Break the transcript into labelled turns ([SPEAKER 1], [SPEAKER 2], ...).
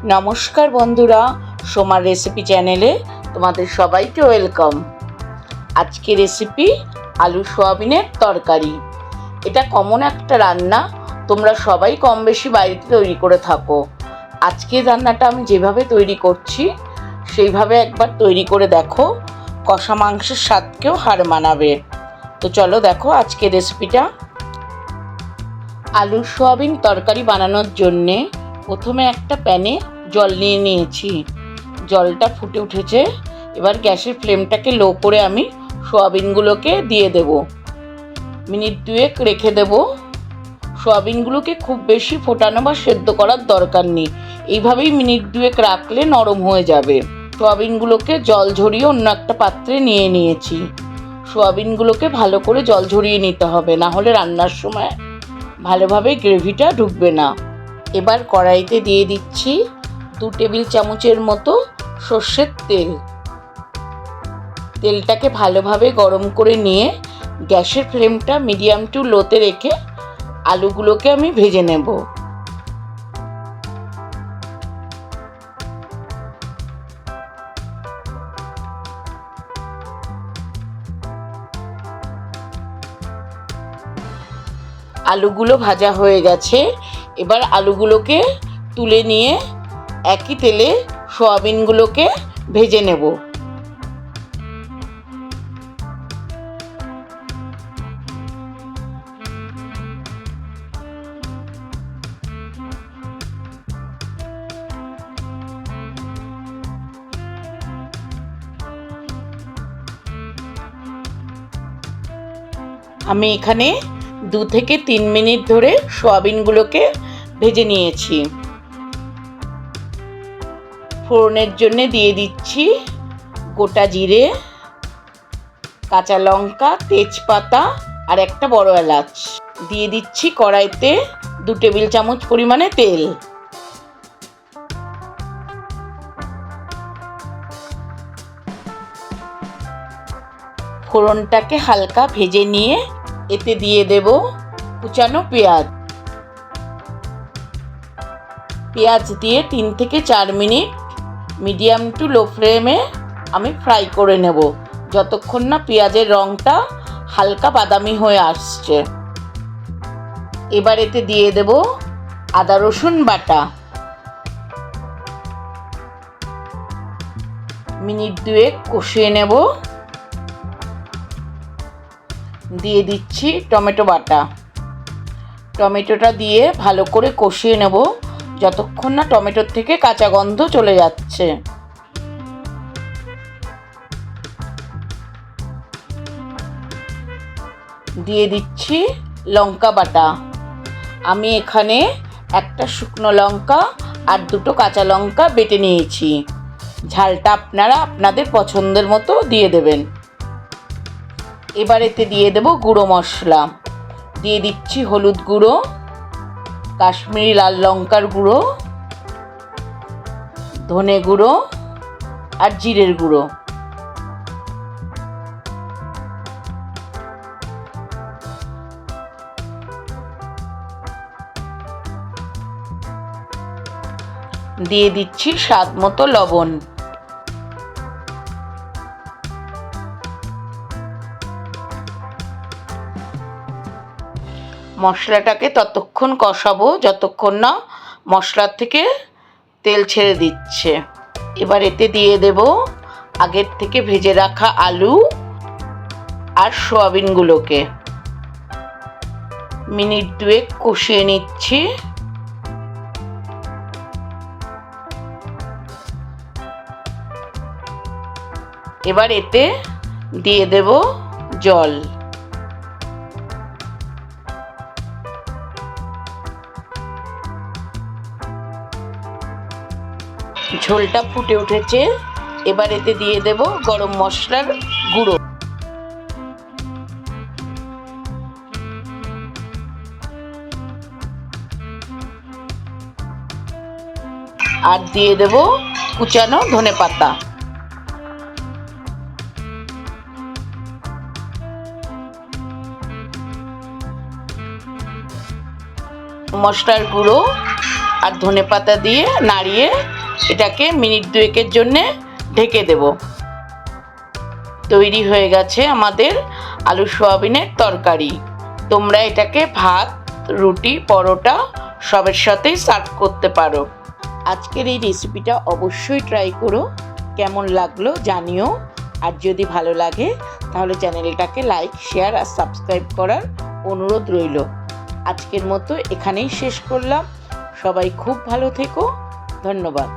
[SPEAKER 1] নমস্কার বন্ধুরা, সোমার রেসিপি চ্যানেলে তোমাদের সবাইকে ওয়েলকাম। আজকে রেসিপি আলু সোয়াবিনের তরকারি। এটা কমন একটা রান্না, তোমরা সবাই কম বেশি বাড়িতে তৈরি করে থাকো। আজকে রান্নাটা আমি যেভাবে তৈরি করছি সেইভাবে একবার তৈরি করে দেখো, কষা মাংসের স্বাদকেও হার মানাবে। তো চলো দেখো আজকে রেসিপিটা। আলু সোয়াবিন তরকারি বানানোর জন্যে প্রথমে একটা প্যানে জল নিয়ে নিয়েছি। জলটা ফুটে উঠেছে, এবার গ্যাসের ফ্লেমটাকে লো করে আমি সোয়াবিনগুলোকে দিয়ে দেব। মিনিট দুয়েক রেখে দেব। সোয়াবিনগুলোকে খুব বেশি ফোটানো বা সেদ্ধ করার দরকার নেই, এইভাবেই মিনিট দুয়েক রাখলে নরম হয়ে যাবে। সোয়াবিনগুলোকে জল ঝরিয়ে অন্য একটা পাত্রে নিয়ে নিয়েছি। সোয়াবিনগুলোকে ভালো করে জল ঝরিয়ে নিতে হবে, না হলে রান্নার সময় ভালোভাবে গ্রেভিটা ঢুকবে না। এবার কড়াইতে দিয়ে দিচ্ছি 2 টেবিল চামচের মতো সর্ষের তেল। তেলটাকে ভালোভাবে গরম করে নিয়ে গ্যাসের ফ্লেমটা মিডিয়াম টু লোতে রেখে আলুগুলোকে আমি ভেজে নেব। আলুগুলো ভাজা হয়ে গেছে, এবার আলুগুলোকে তুলে নিয়ে একই তেলে সোয়াবিনগুলোকে ভেজে নেব। আমি এখানে 2 থেকে 3 মিনিট ধরে সোয়াবিনগুলোকে ভেজে নিয়েছি। ফোড়নের জন্য দিয়ে দিচ্ছি গোটা জিরে, কাঁচা লঙ্কা, তেজপাতা আর একটা বড় এলাচ। দিয়ে দিচ্ছি কড়াইতে 2 টেবিল চামচ পরিমাণে তেল। ফোড়নটাকে হালকা ভেজে নিয়ে এতে দিয়ে দেব কুচানো পেঁয়াজ। পেঁয়াজ দিয়ে 3 থেকে 4 মিনিট মিডিয়াম টু লো ফ্লেমে আমি ফ্রাই করে নেব, যতক্ষণ না পেঁয়াজের রঙটা হালকা বাদামি হয়ে আসছে। এবার এতে দিয়ে দেব আদা রসুন বাটা। মিনিট দুয়েক কষিয়ে নেব। দিয়ে দিচ্ছি টমেটো বাটা। টমেটোটা দিয়ে ভালো করে কষিয়ে নেব যতক্ষণ না টমেটোর থেকে কাঁচা গন্ধ চলে যাচ্ছে। দিয়ে দিচ্ছি লঙ্কা বাটা। আমি এখানে একটা শুকনো লঙ্কা আর 2টো কাঁচা লঙ্কা বেটে নিয়েছি। ঝালটা আপনারা আপনাদের পছন্দের মতো দিয়ে দেবেন। এবার এতে দিয়ে দেব গুঁড়ো মশলা। দিয়ে দিচ্ছি হলুদ গুঁড়ো, কাশ্মীরি লাল লঙ্কার গুঁড়ো, ধনে গুঁড়ো আর জিরের গুঁড়ো। দিয়ে দিচ্ছি স্বাদ মতো লবণ। মশলাটাকে ততক্ষণ কষাবো যতক্ষণ না মশলার থেকে তেল ছেড়ে দিচ্ছে। এবার এতে দিয়ে দেব আগের থেকে ভেজে রাখা আলু আর সোয়াবিনগুলোকে। মিনিট দুয়েক কষিয়ে নিচ্ছি। এবার এতে দিয়ে দেব জল। ঝোলটা ফুটে উঠেছে, এবার এতে দিয়ে দেব গরম মশলার গুঁড়ো। আর দিয়ে দেব কুচানো ধনেপাতা। মশলার গুঁড়ো আর ধনেপাতা দিয়ে নাড়িয়ে এটাকে মিনিট 2 জন্যে ঢেকে দেব। তৈরি হয়ে গেছে আমাদের আলু সোয়াবিনের তরকারি। তোমরা এটাকে ভাত, রুটি, পরোটা সবের সাথেই সার্ভ করতে পারো। আজকের এই রেসিপিটা অবশ্যই ট্রাই করো, কেমন লাগলো জানিও। আর যদি ভালো লাগে তাহলে চ্যানেলটাকে লাইক, শেয়ার আর সাবস্ক্রাইব করার অনুরোধ রইল। আজকের মতো এখানেই শেষ করলাম। সবাই খুব ভালো থেকো। ধন্যবাদ।